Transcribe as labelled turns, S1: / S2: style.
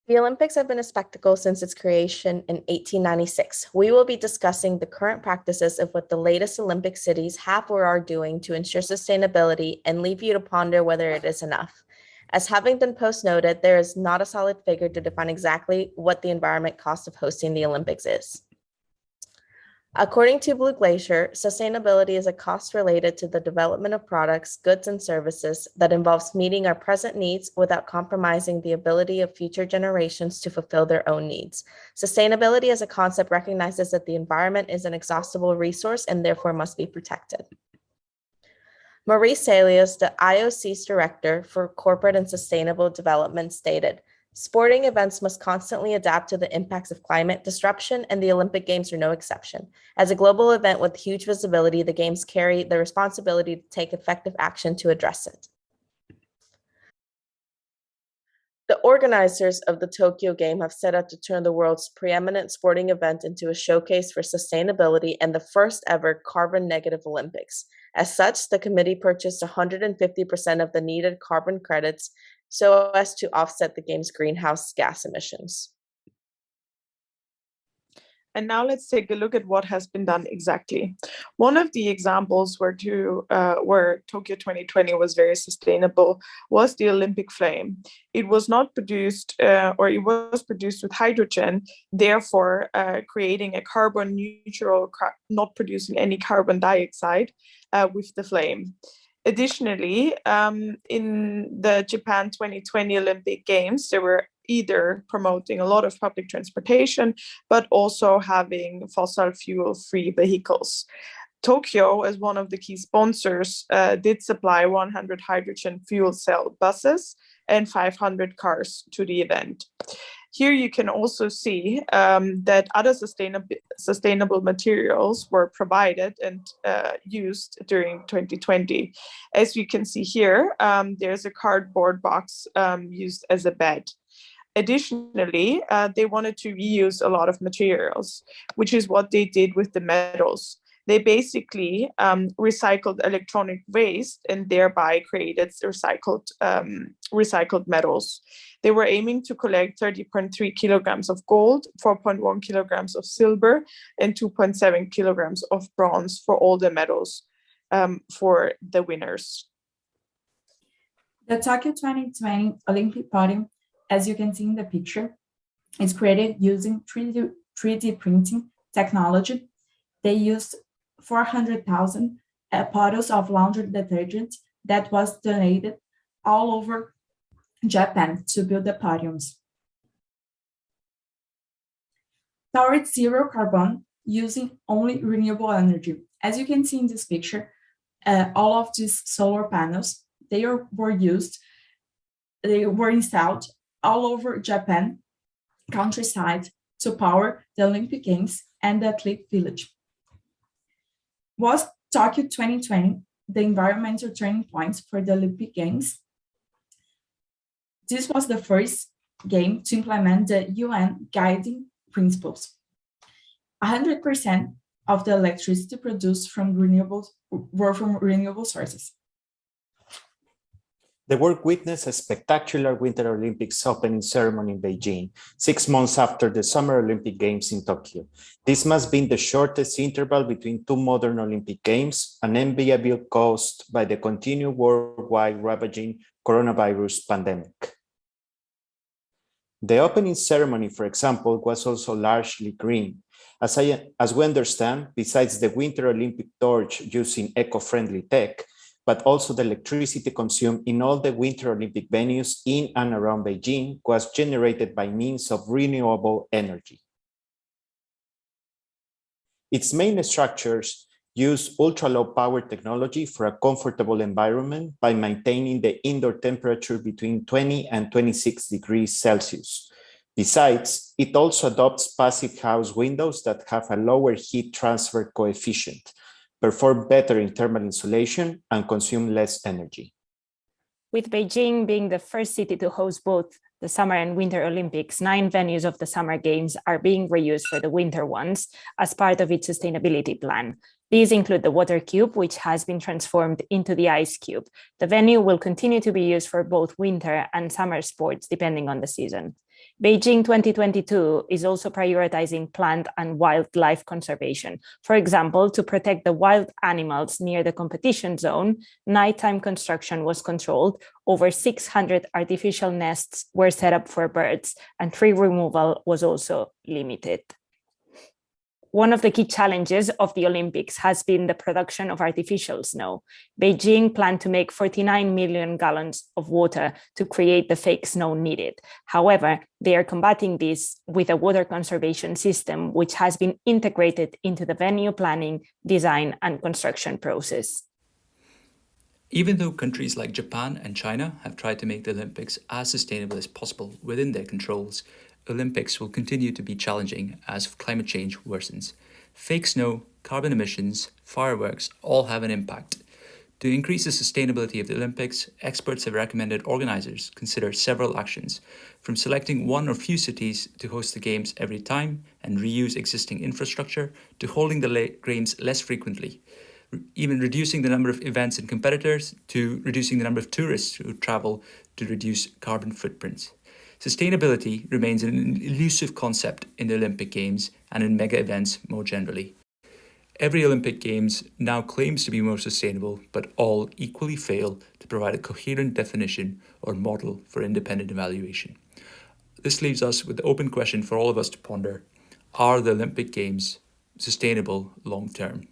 S1: The Olympics have been a spectacle since its creation in 1896. We will be discussing the current practices of what the latest Olympic cities have or are doing to ensure sustainability and leave you to ponder whether it is enough. As Huffington Post noted, there is not a solid figure to define exactly what the environment cost of hosting the Olympics is. According to Blue Glacier, sustainability is a cost related to the development of products, goods, and services that involves meeting our present needs without compromising the ability of future generations to fulfill their own needs. Sustainability as a concept recognizes that the environment is an exhaustible resource and therefore must be protected. Maurice Salios, the IOC's director for corporate and sustainable development, stated, "Sporting events must constantly adapt to the impacts of climate disruption, and the Olympic Games are no exception. As a global event with huge visibility, the Games carry the responsibility to take effective action to address it." The organizers of the Tokyo Game have set out to turn the world's preeminent sporting event into a showcase for sustainability and the first ever carbon negative Olympics. As such, the committee purchased 150% of the needed carbon credits so as to offset the game's greenhouse gas emissions.
S2: And now let's take a look at what has been done exactly. One of the examples where Tokyo 2020 was very sustainable was the Olympic flame. It was not produced, or it was produced with hydrogen, therefore creating a carbon neutral, not producing any carbon dioxide with the flame. Additionally, in the Japan 2020 Olympic Games, they were either promoting a lot of public transportation, but also having fossil fuel-free vehicles. Tokyo, as one of the key sponsors, did supply 100 hydrogen fuel cell buses and 500 cars to the event. Here you can also see that other sustainable materials were provided and used during 2020. As you can see here, there's a cardboard box used as a bed. Additionally, they wanted to reuse a lot of materials, which is what they did with the medals. They basically recycled electronic waste and thereby created recycled metals. They were aiming to collect 30.3 kilograms of gold, 4.1 kilograms of silver, and 2.7 kilograms of bronze for all the medals for the winners.
S3: The Tokyo 2020 Olympic podium, as you can see in the picture, is created using 3D printing technology. They used 400,000 bottles of laundry detergent that was donated all over Japan to build the podiums. Towards zero carbon using only renewable energy. As you can see in this picture, all of these solar panels, they were installed all over Japan countryside to power the Olympic Games and the Athlete Village. Was Tokyo 2020 the environmental turning point for the Olympic Games? This was the first game to implement the UN guiding principles. 100% of the electricity produced from were from renewable sources.
S4: The world witnessed a spectacular Winter Olympics opening ceremony in Beijing, 6 months after the Summer Olympic Games in Tokyo. This must have been the shortest interval between two modern Olympic Games, an enviable caused by the continued worldwide ravaging coronavirus pandemic. The opening ceremony, for example, was also largely green. As we understand, besides the Winter Olympic torch using eco-friendly tech, but also the electricity consumed in all the Winter Olympic venues in and around Beijing was generated by means of renewable energy. Its main structures use ultra-low power technology for a comfortable environment by maintaining the indoor temperature between 20 and 26 degrees Celsius. Besides, it also adopts passive house windows that have a lower heat transfer coefficient, perform better in thermal insulation, and consume less energy.
S5: With Beijing being the first city to host both the Summer and Winter Olympics, 9 venues of the Summer Games are being reused for the winter ones as part of its sustainability plan. These include the Water Cube, which has been transformed into the Ice Cube. The venue will continue to be used for both winter and summer sports, depending on the season. Beijing 2022 is also prioritizing plant and wildlife conservation. For example, to protect the wild animals near the competition zone, nighttime construction was controlled, over 600 artificial nests were set up for birds, and tree removal was also limited. One of the key challenges of the Olympics has been the production of artificial snow. Beijing planned to make 49 million gallons of water to create the fake snow needed. However, they are combating this with a water conservation system, which has been integrated into the venue planning, design, and construction process.
S6: Even though countries like Japan and China have tried to make the Olympics as sustainable as possible within their controls, Olympics will continue to be challenging as climate change worsens. Fake snow, carbon emissions, fireworks all have an impact. To increase the sustainability of the Olympics, experts have recommended organizers consider several actions, from selecting one or few cities to host the games every time and reuse existing infrastructure, to holding the games less frequently, even reducing the number of events and competitors, to reducing the number of tourists who travel to reduce carbon footprints. Sustainability remains an elusive concept in the Olympic Games and in mega events more generally. Every Olympic Games now claims to be more sustainable, but all equally fail to provide a coherent definition or model for independent evaluation. This leaves us with the open question for all of us to ponder: are the Olympic Games sustainable long term?